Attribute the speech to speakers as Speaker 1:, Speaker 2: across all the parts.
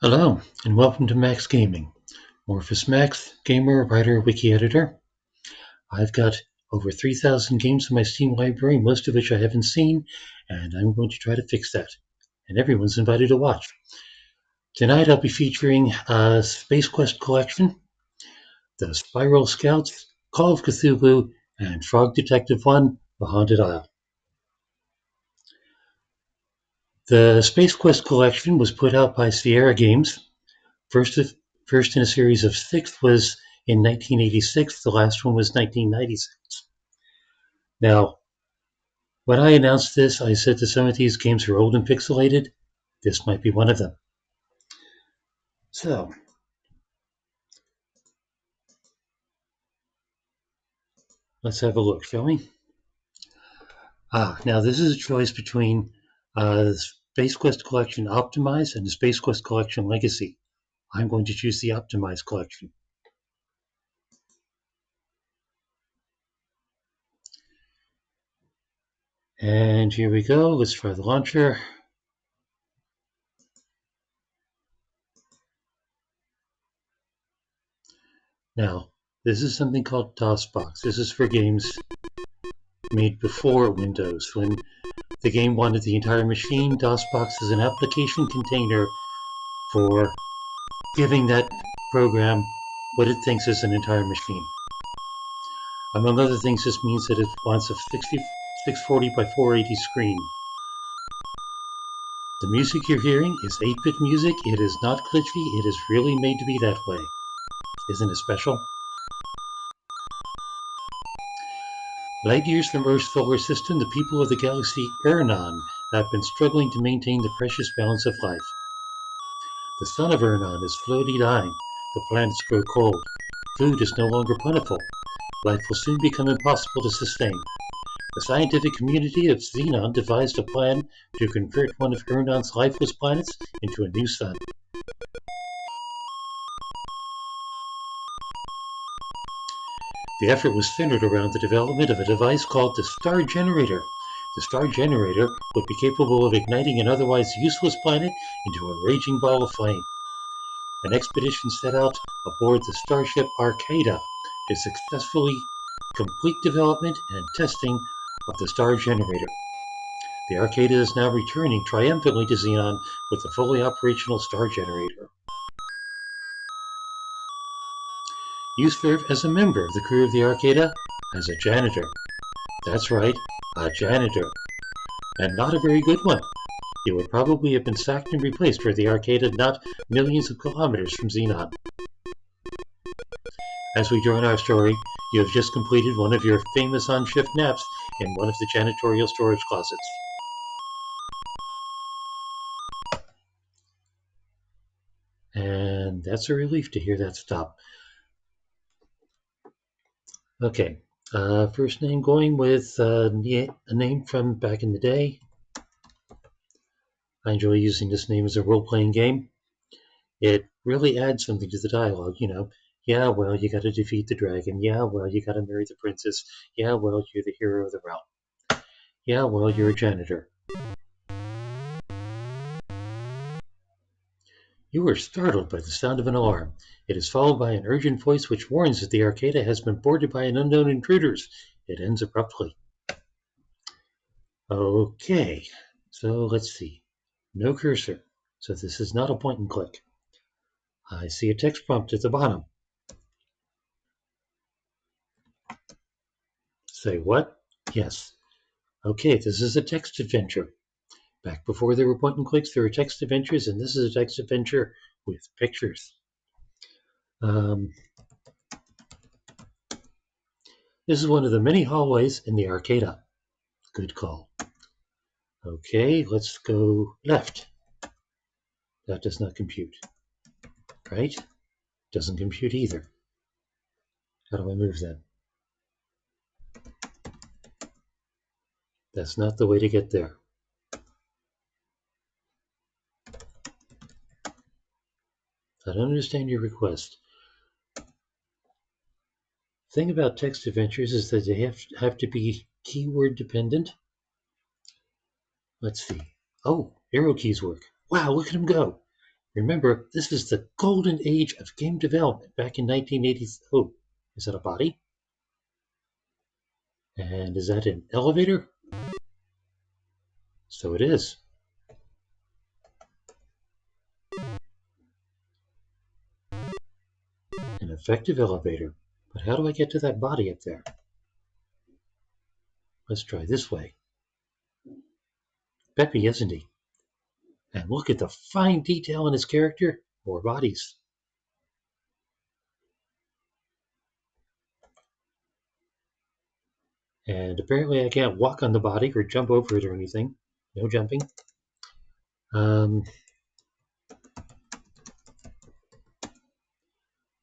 Speaker 1: Hello, and welcome to Max Gaming. Morphus Max, gamer, writer, wiki editor. I've got over 3,000 games in my Steam library, most of which I haven't seen, and I'm going to try to fix that. And everyone's invited to watch. Tonight I'll be featuring Space Quest Collection, The Spiral Scouts, Call of Cthulhu, and Frog Detective 1, The Haunted Isle. The Space Quest Collection was put out by Sierra Games. First in a series of 6 was in 1986. The last one was 1996. Now, when I announced this, I said that some of these games are old and pixelated. This might be one of them. So, let's have a look, shall we? Now this is a choice between the Space Quest Collection Optimized and the Space Quest Collection Legacy. I'm going to choose the Optimized Collection. And here we go. Let's try the launcher. Now, this is something called DOSBox. This is for games made before Windows. When the game wanted the entire machine, DOSBox is an application container for giving that program what it thinks is an entire machine. Among other things, this means that it wants a 640 by 480 screen. The music you're hearing is 8-bit music. It is not glitchy. It is really made to be that way. Isn't it special? Light years from Earth's solar system, the people of the galaxy Ernan have been struggling to maintain the precious balance of life. The sun of Ernan is slowly dying. The planets grow cold. Food is no longer plentiful. Life will soon become impossible to sustain. The scientific community of Xenon devised a plan to convert one of Ernan's lifeless planets into a new sun. The effort was centered around the development of a device called the Star Generator. The Star Generator would be capable of igniting an otherwise useless planet into a raging ball of flame. An expedition set out aboard the starship Arcada to successfully complete development and testing of the Star Generator. The Arcada is now returning triumphantly to Xenon with the fully operational Star Generator. You serve as a member of the crew of the Arcada as a janitor. That's right, a janitor. And not a very good one. You would probably have been sacked and replaced were the Arcada not millions of kilometers from Xenon. As we join our story, you have just completed one of your famous on-shift naps in one of the janitorial storage closets. And that's a relief to hear that stop. Okay, first name going with a name from back in the day. I enjoy using this name as a role-playing game. It really adds something to the dialogue, you know. Yeah, well, you gotta defeat the dragon. Yeah, well, you gotta marry the princess. Yeah, well, you're the hero of the realm. Yeah, well, you're a janitor. You are startled by the sound of an alarm. It is followed by an urgent voice which warns that the Arcada has been boarded by an unknown intruders. It ends abruptly. Okay, so let's see. No cursor, so this is not a point and click. I see a text prompt at the bottom. Say what? Yes. Okay, this is a text adventure. Back before there were point and clicks, there were text adventures, and this is a text adventure with pictures. This is one of the many hallways in the Arcada. Good call. Okay, let's go left. That does not compute. Right? Doesn't compute either. How do I move then? That's not the way to get there. I don't understand your request. Thing about text adventures is that they have to be keyword dependent. Let's see. Oh, arrow keys work. Wow, look at them go. Remember, this is the golden age of game development back in 1980. Oh, is that a body? And is that an elevator? So it is. An effective elevator. But how do I get to that body up there? Let's try this way. Peppy, isn't he? And look at the fine detail in his character. More bodies. And apparently I can't walk on the body or jump over it or anything. No jumping.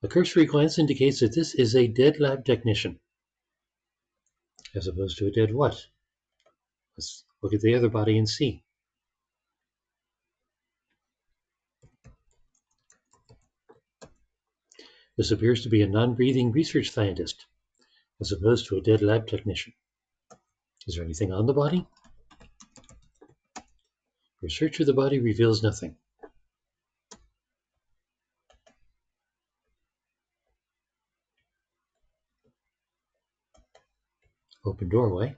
Speaker 1: A cursory glance indicates that this is a dead lab technician. As opposed to a dead what? Let's look at the other body and see. This appears to be a non-breathing research scientist, as opposed to a dead lab technician. Is there anything on the body? Research of the body reveals nothing. Open doorway.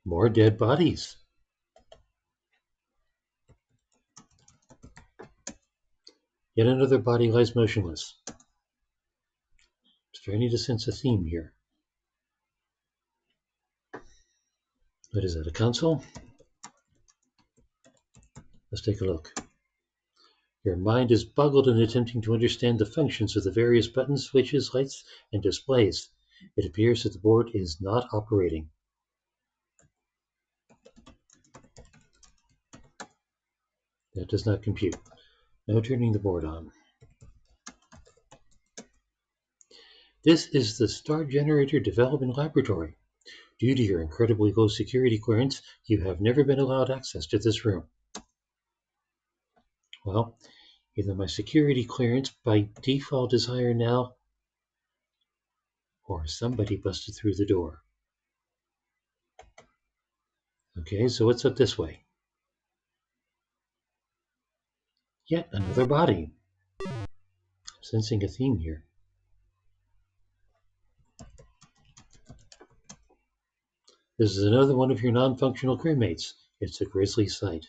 Speaker 1: More dead bodies. Yet another body lies motionless. Starting to sense a theme here. What is that, a console? Let's take a look. Your mind is boggled in attempting to understand the functions of the various buttons, switches, lights, and displays. It appears that the board is not operating. That does not compute. No turning the board on. This is the Star Generator Development Laboratory. Due to your incredibly low security clearance, you have never been allowed access to this room. Well, either my security clearance by default is higher now, or somebody busted through the door. Okay, so what's up this way? Yet another body. I'm sensing a theme here. This is another one of your non-functional crewmates. It's a grisly sight,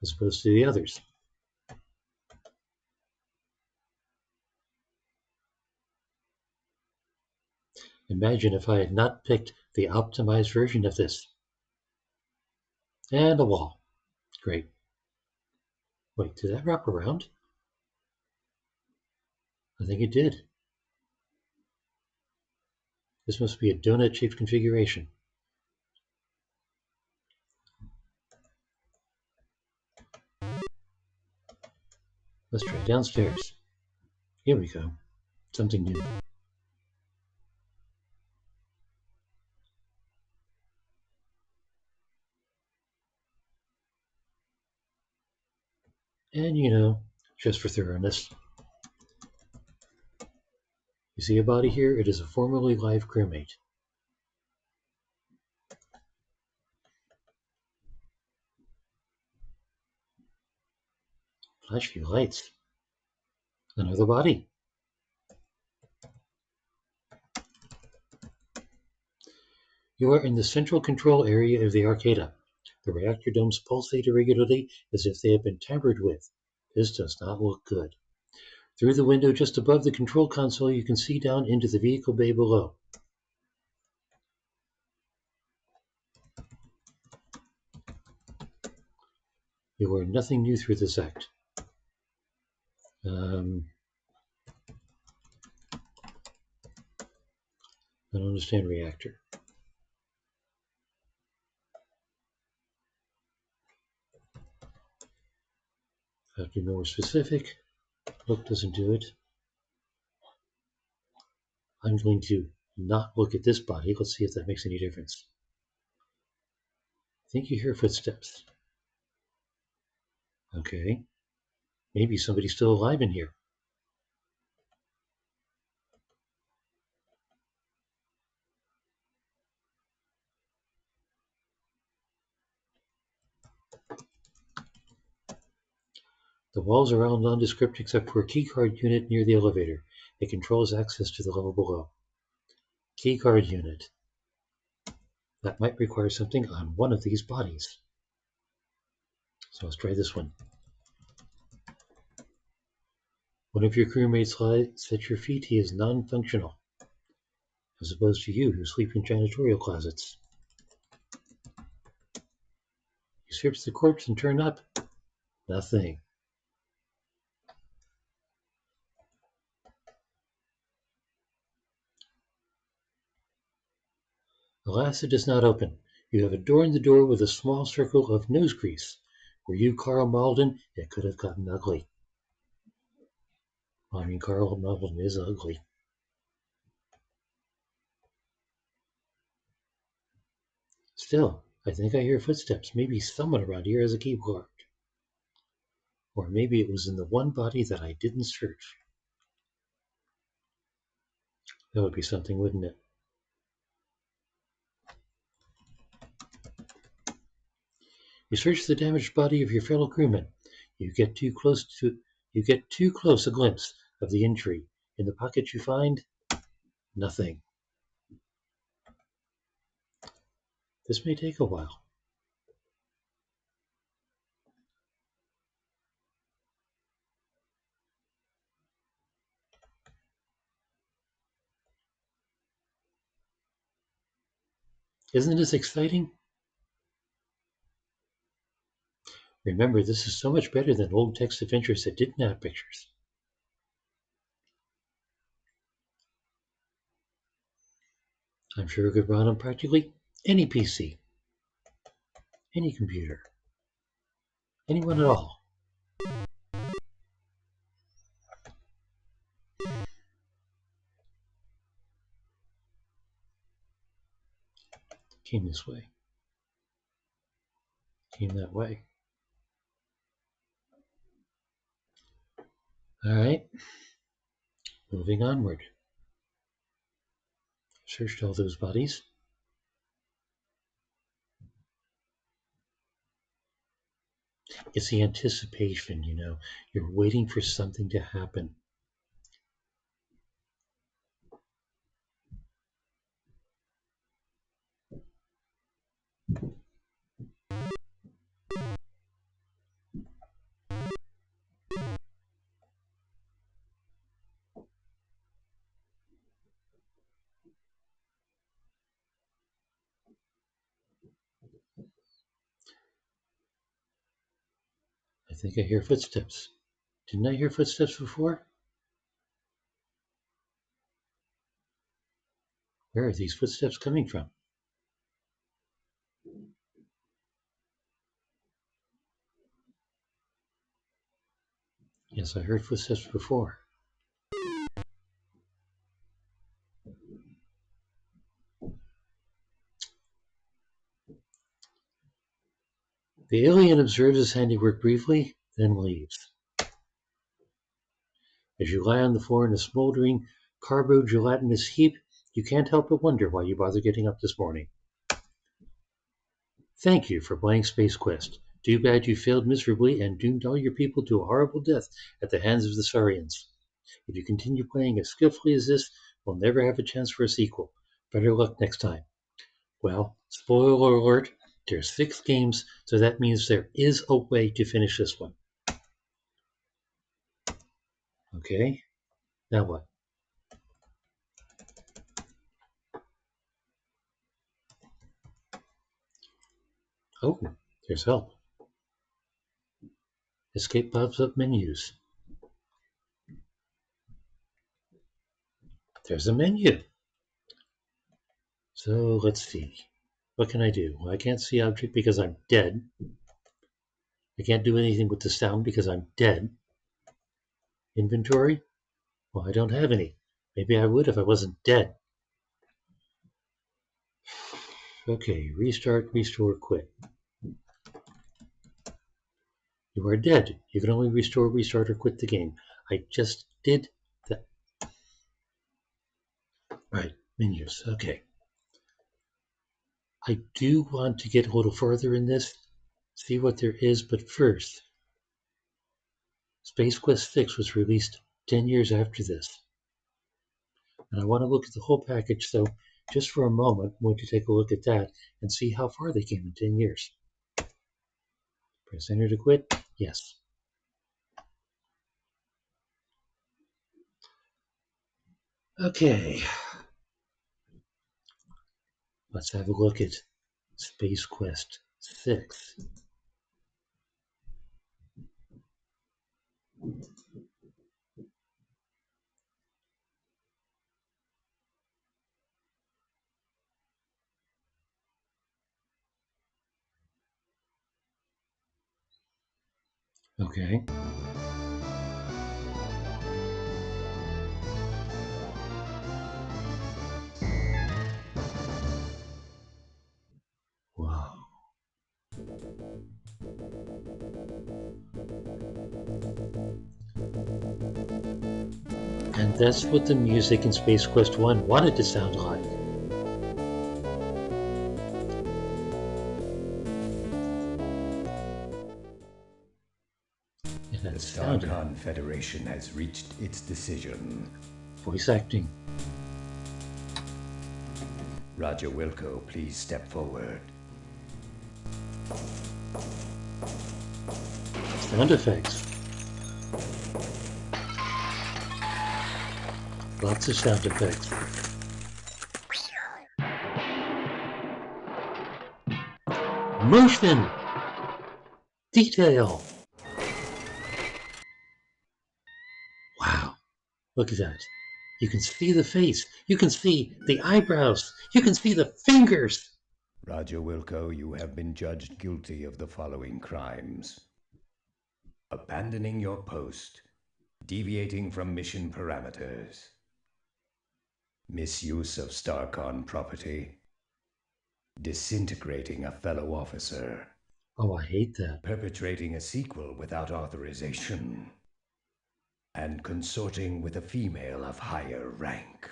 Speaker 1: as opposed to the others. Imagine if I had not picked the optimized version of this. And a wall. Great. Wait, did that wrap around? I think it did. This must be a donut-shaped configuration. Let's try downstairs. Here we go. Something new. And just for thoroughness, you see a body here? It is a formerly live crewmate. Flash few lights. Another body. You are in the central control area of the Arcada. The reactor domes pulsate irregularly as if they have been tampered with. This does not look good. Through the window just above the control console, you can see down into the vehicle bay below. You learn nothing new through this act. I don't understand reactor. Have to be more specific. Look doesn't do it. I'm going to not look at this body. Let's see if that makes any difference. I think you hear footsteps. Okay. Maybe somebody's still alive in here. The walls are all nondescript except for a keycard unit near the elevator. It controls access to the level below. Keycard unit. That might require something on one of these bodies. So let's try this one. One of your crewmates lies at your feet. He is non-functional, as opposed to you who sleep in janitorial closets. You search the corpse and turn up. Nothing. Alas, it does not open. You have adorned the door with a small circle of nose grease. Were you Carl Malden, it could have gotten ugly. I mean, Carl Malden is ugly. Still, I think I hear footsteps. Maybe someone around here has a keycard. Or maybe it was in the one body that I didn't search. That would be something, wouldn't it? You search the damaged body of your fellow crewman. You get too close a glimpse of the injury. In the pocket you find nothing. This may take a while. Isn't this exciting? Remember, this is so much better than old text adventures that didn't have pictures. I'm sure it could run on practically any PC, any computer, anyone at all. Came this way. Came that way. All right. Moving onward. Searched all those bodies. It's the anticipation, you know. You're waiting for something to happen. I think I hear footsteps. Didn't I hear footsteps before? Where are these footsteps coming from? Yes, I heard footsteps before. The alien observes his handiwork briefly, then leaves. As you lie on the floor in a smoldering, carbo-gelatinous heap, you can't help but wonder why you bothered getting up this morning. Thank you for playing Space Quest. Too bad you failed miserably and doomed all your people to a horrible death at the hands of the Saurians. If you continue playing as skillfully as this, we'll never have a chance for a sequel. Better luck next time. Well, spoiler alert, there's 6 games, so that means there is a way to finish this one. Okay, now what? Oh, there's help. Escape pops up menus. There's a menu. So let's see. What can I do? Well, I can't see object because I'm dead. I can't do anything with the sound because I'm dead. Inventory? Well, I don't have any. Maybe I would if I wasn't dead. Okay, restart, restore, quit. You are dead. You can only restore, restart, or quit the game. I just did that. Right, menus, okay. I do want to get a little further in this, see what there is, but first, Space Quest 6 was released 10 years after this. And I want to look at the whole package, so just for a moment, I'm going to take a look at that and see how far they came in 10 years. Press enter to quit. Yes. Okay. Let's have a look at Space Quest 6. Okay. Wow. And that's what the music in Space Quest 1 wanted to sound like.
Speaker 2: The Starcon Federation has reached its decision.
Speaker 1: Voice acting.
Speaker 2: Roger Wilco, please step forward.
Speaker 1: Sound effects. Lots of sound effects. Motion! Detail! Wow, look at that. You can see the face. You can see the eyebrows. You can see the fingers.
Speaker 2: Roger Wilco, you have been judged guilty of the following crimes: abandoning your post, deviating from mission parameters, misuse of Starcon property, disintegrating a fellow officer.
Speaker 1: Oh, I hate that.
Speaker 2: Perpetrating a sequel without authorization, and consorting with a female of higher rank.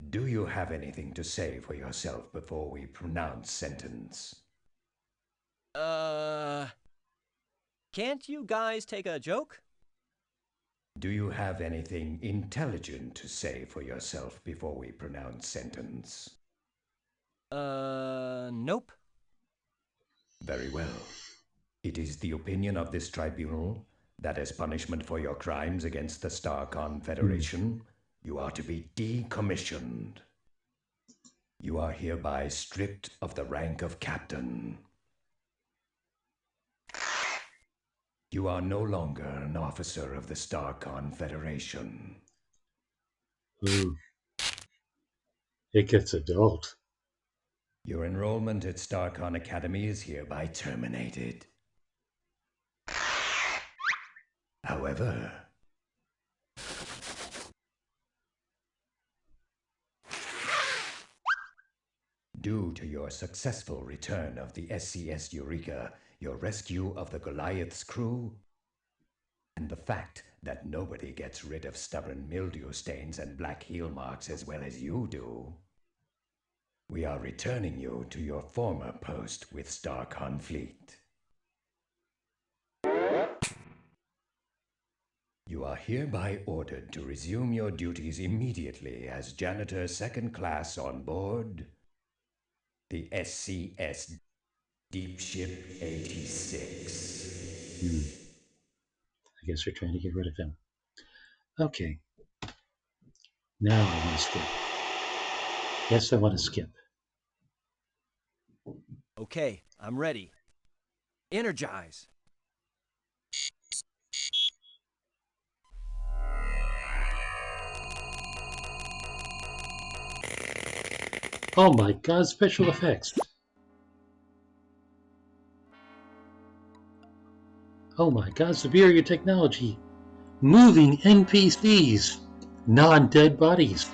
Speaker 2: Do you have anything to say for yourself before we pronounce sentence?
Speaker 3: Can't you guys take a joke?
Speaker 2: Do you have anything intelligent to say for yourself before we pronounce sentence?
Speaker 3: Nope.
Speaker 2: Very well. It is the opinion of this tribunal that as punishment for your crimes against the Starcon Federation, you are to be decommissioned. You are hereby stripped of the rank of captain. You are no longer an officer of the Starcon Federation.
Speaker 1: Ooh. It gets adult.
Speaker 2: Your enrollment at Starcon Academy is hereby terminated. However, due to your successful return of the SCS Eureka, your rescue of the Goliath's crew, and the fact that nobody gets rid of stubborn mildew stains and black heel marks as well as you do, we are returning you to your former post with Starcon Fleet. You are hereby ordered to resume your duties immediately as janitor second class on board the SCS Deep Ship 86.
Speaker 1: I guess they're trying to get rid of him. Okay. Now I want to skip. Yes, I want to skip.
Speaker 3: Okay, I'm ready. Energize.
Speaker 1: Oh my god, special effects. Oh my god, superior technology. Moving NPCs. Non-dead bodies.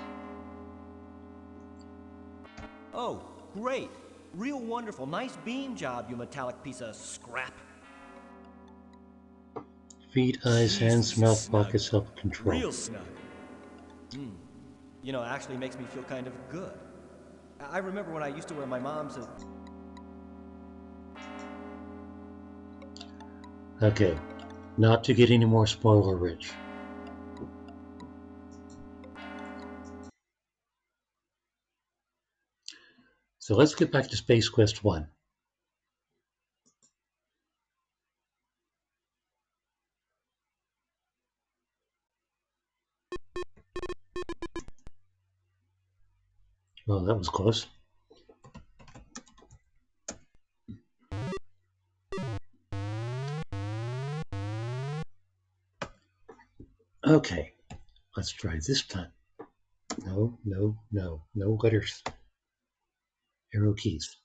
Speaker 3: Oh, great. Real wonderful. Nice beam job, you metallic piece of scrap.
Speaker 1: Feet, eyes, hands, mouth, pockets, self-control.
Speaker 3: Real snug. You know, it actually makes me feel kind of good. I remember when I used to wear my mom's...
Speaker 1: Okay, not to get any more spoiler rich. So let's get back to Space Quest 1. Well, that was close. Okay, let's try this time. No, no, no, no letters. Arrow keys.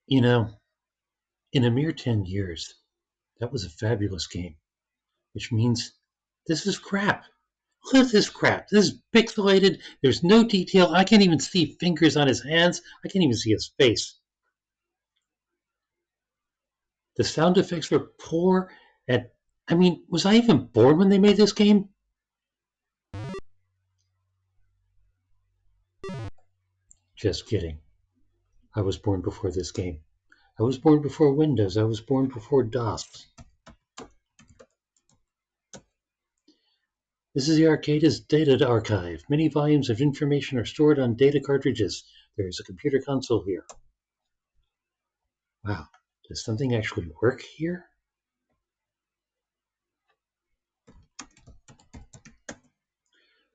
Speaker 1: You know, in a mere 10 years, that was a fabulous game, which means this is crap. Look at this crap. This is pixelated. There's no detail. I can't even see fingers on his hands. I can't even see his face. The sound effects were poor. I mean, was I even born when they made this game? Just kidding. I was born before this game. I was born before Windows. I was born before DOS. This is the Arcadis Data Archive. Many volumes of information are stored on data cartridges. There is a computer console here. Wow, does something actually work here?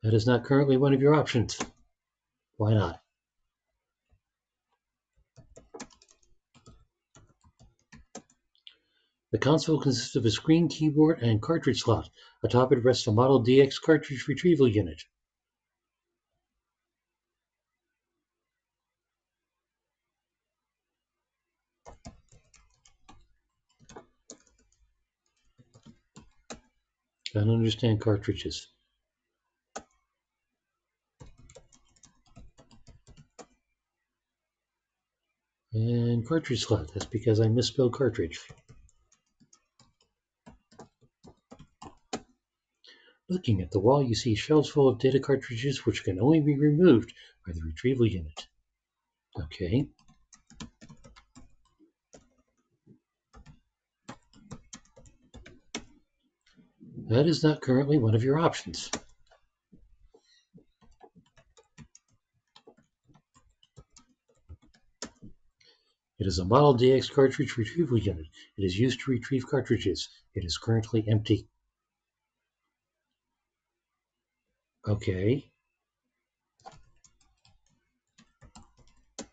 Speaker 1: That is not currently one of your options. Why not? The console consists of a screen, keyboard, and cartridge slot. Atop it rests a Model DX cartridge retrieval unit. I don't understand cartridges. And cartridge slot. That's because I misspelled cartridge. Looking at the wall, you see shelves full of data cartridges which can only be removed by the retrieval unit. Okay. That is not currently one of your options. It is a Model DX cartridge retrieval unit. It is used to retrieve cartridges. It is currently empty. Okay.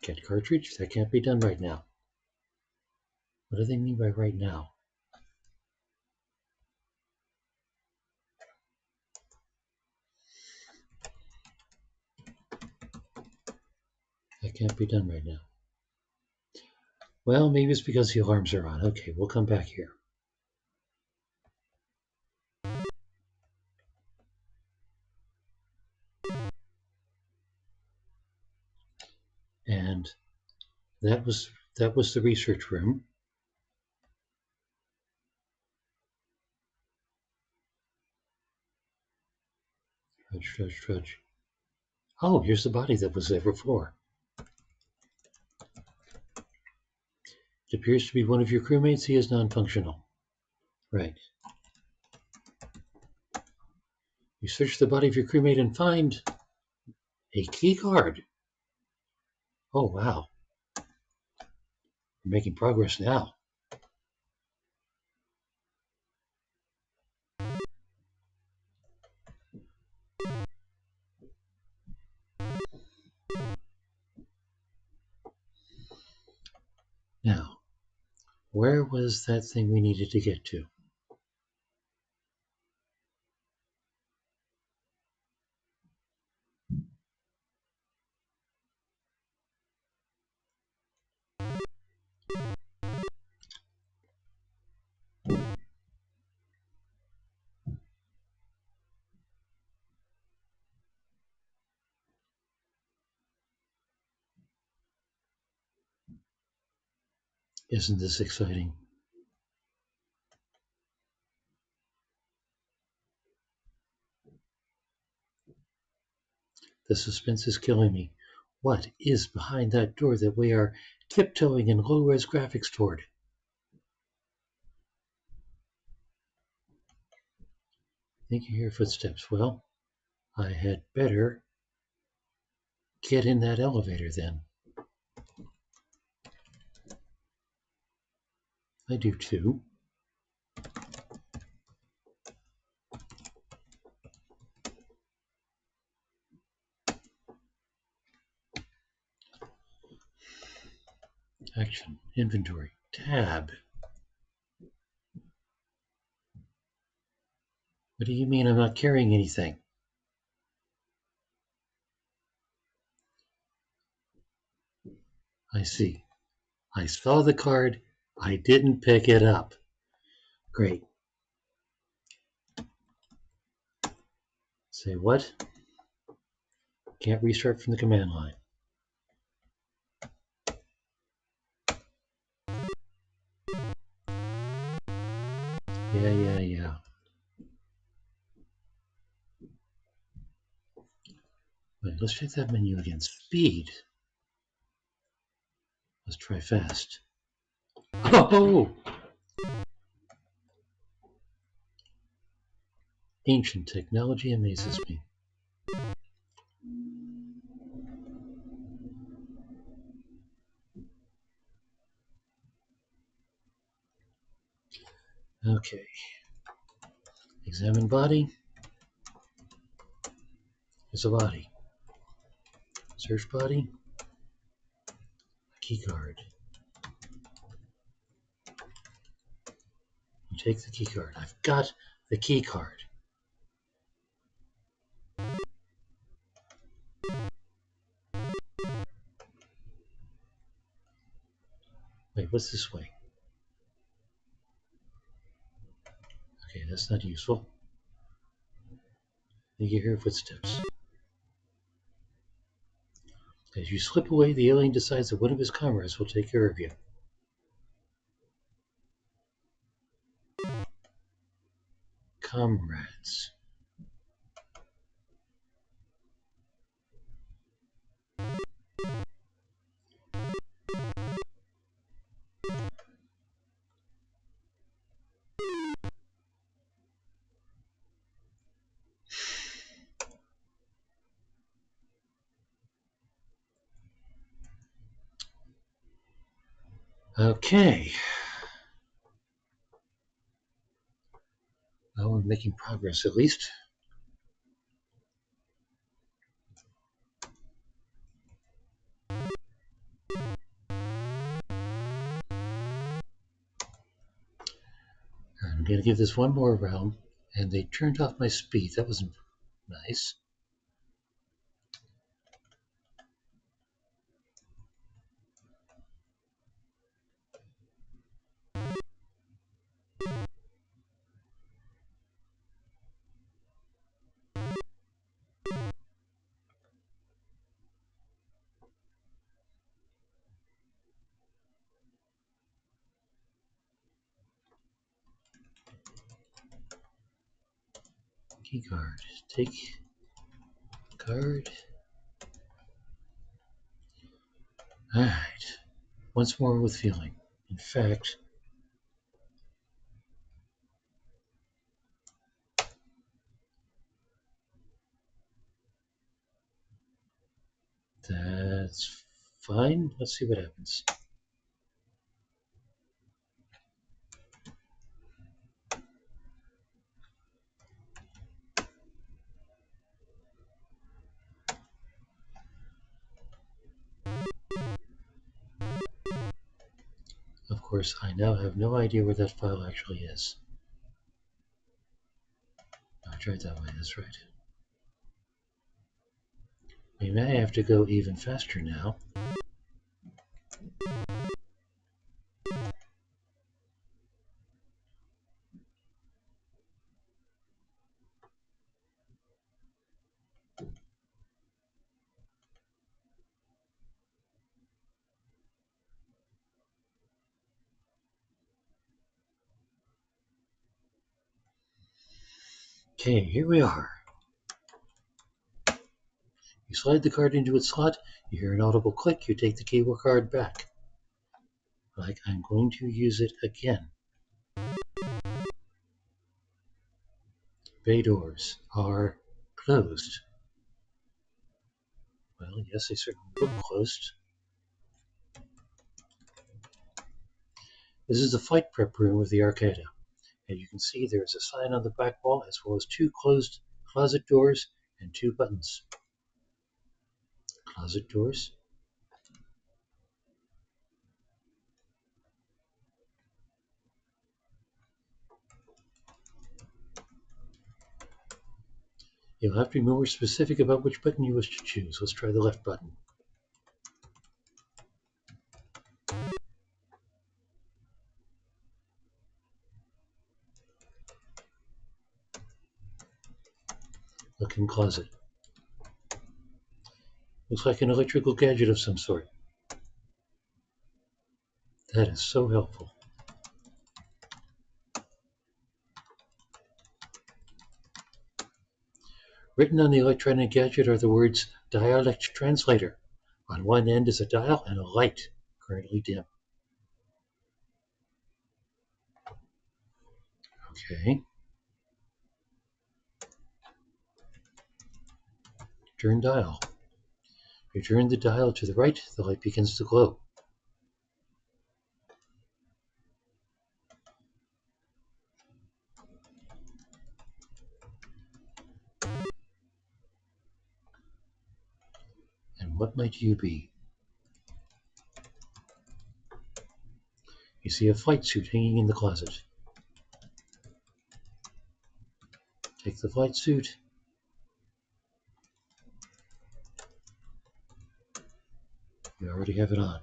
Speaker 1: Get cartridge? That can't be done right now. What do they mean by right now? That can't be done right now. Well, maybe it's because the alarms are on. Okay, we'll come back here. And that was the research room. Trudge. Oh, here's the body that was there before. It appears to be one of your crewmates. He is non-functional. Right. You search the body of your crewmate and find a key card. Oh, wow. We're making progress now. Now, where was that thing we needed to get to? Isn't this exciting? The suspense is killing me. What is behind that door that we are tiptoeing in low-res graphics toward? Think you hear footsteps. Well, I had better get in that elevator then. I do too. Action, inventory, tab. What do you mean I'm not carrying anything? I see. I saw the card. I didn't pick it up. Great. Say what? Can't restart from the command line. Yeah. Wait, let's check that menu again. Speed. Let's try fast. Oh! Ancient technology amazes me. Okay. Examine body. There's a body. Search body. Key card. You take the key card. I've got the key card. Wait, what's this way? Okay, that's not useful. You hear footsteps. As you slip away, the alien decides that one of his comrades will take care of you. Comrades. Okay. Well, we're making progress at least. I'm going to give this one more round, and they turned off my speed. That wasn't nice. Key card. Take card. All right. Once more with feeling. In fact, that's fine. Let's see what happens. Of course, I now have no idea where that file actually is. I tried that way, that's right. We may have to go even faster now. Okay, here we are. You slide the card into its slot, you hear an audible click, you take the cable card back. Like I'm going to use it again. Bay doors are closed. Well, yes, they certainly look closed. This is the flight prep room of the Arcata. And you can see there is a sign on the back wall as well as 2 closed closet doors and 2 buttons. Closet doors. You'll have to be more specific about which button you wish to choose. Let's try the left button. Look in closet. Looks like an electrical gadget of some sort. That is so helpful. Written on the electronic gadget are the words Dialect Translator. On one end is a dial and a light, currently dim. Okay. Turn dial. If you turn the dial to the right, the light begins to glow. And what might you be? You see a flight suit hanging in the closet. Take the flight suit. You already have it on.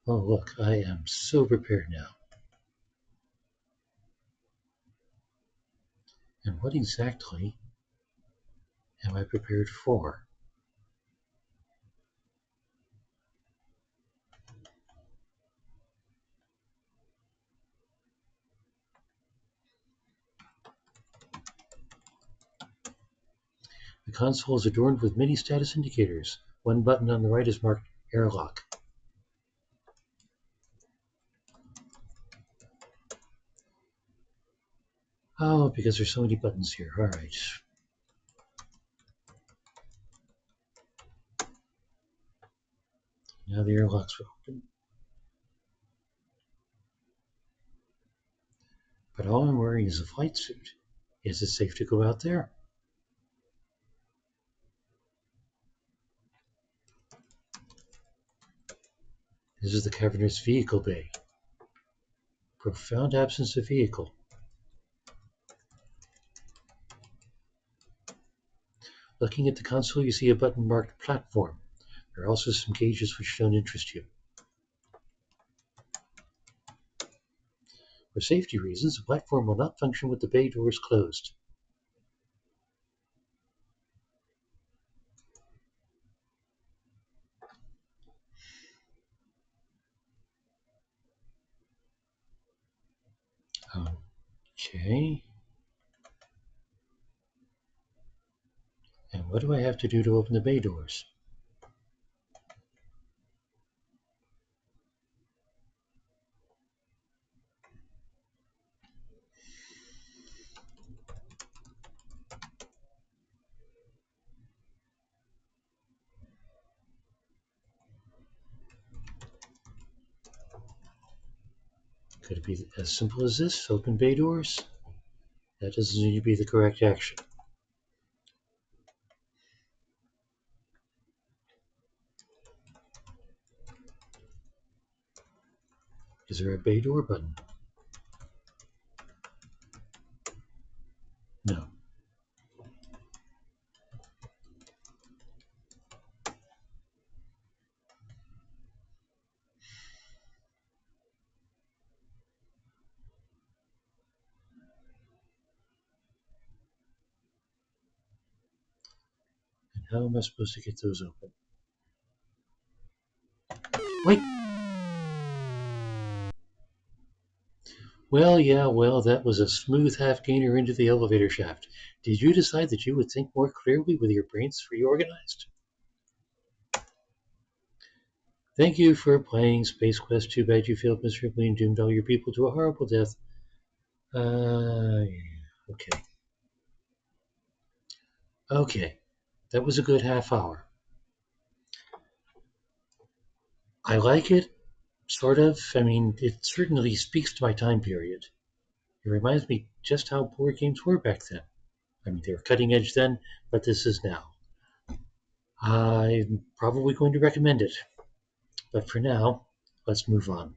Speaker 1: Oh, look, I am so prepared now. And what exactly am I prepared for? The console is adorned with many status indicators. One button on the right is marked Airlock. Oh, because there's so many buttons here. All right. Now the airlocks are open. But all I'm wearing is a flight suit. Is it safe to go out there? This is the cavernous vehicle bay. Profound absence of vehicle. Looking at the console, you see a button marked Platform. There are also some gauges which don't interest you. For safety reasons, the platform will not function with the bay doors closed. Okay. And what do I have to do to open the bay doors? Could it be as simple as this? Open bay doors? That doesn't seem to be the correct action. Is there a bay door button? No. And how am I supposed to get those open? Wait! Well, that was a smooth half gainer into the elevator shaft. Did you decide that you would think more clearly with your brains reorganized? Thank you for playing Space Quest. Too bad you failed miserably and doomed all your people to a horrible death. Okay. Okay. That was a good half hour. I like it, sort of. I mean, it certainly speaks to my time period. It reminds me just how board games were back then. I mean, they were cutting edge then, but this is now. I'm probably going to recommend it. But for now, let's move on.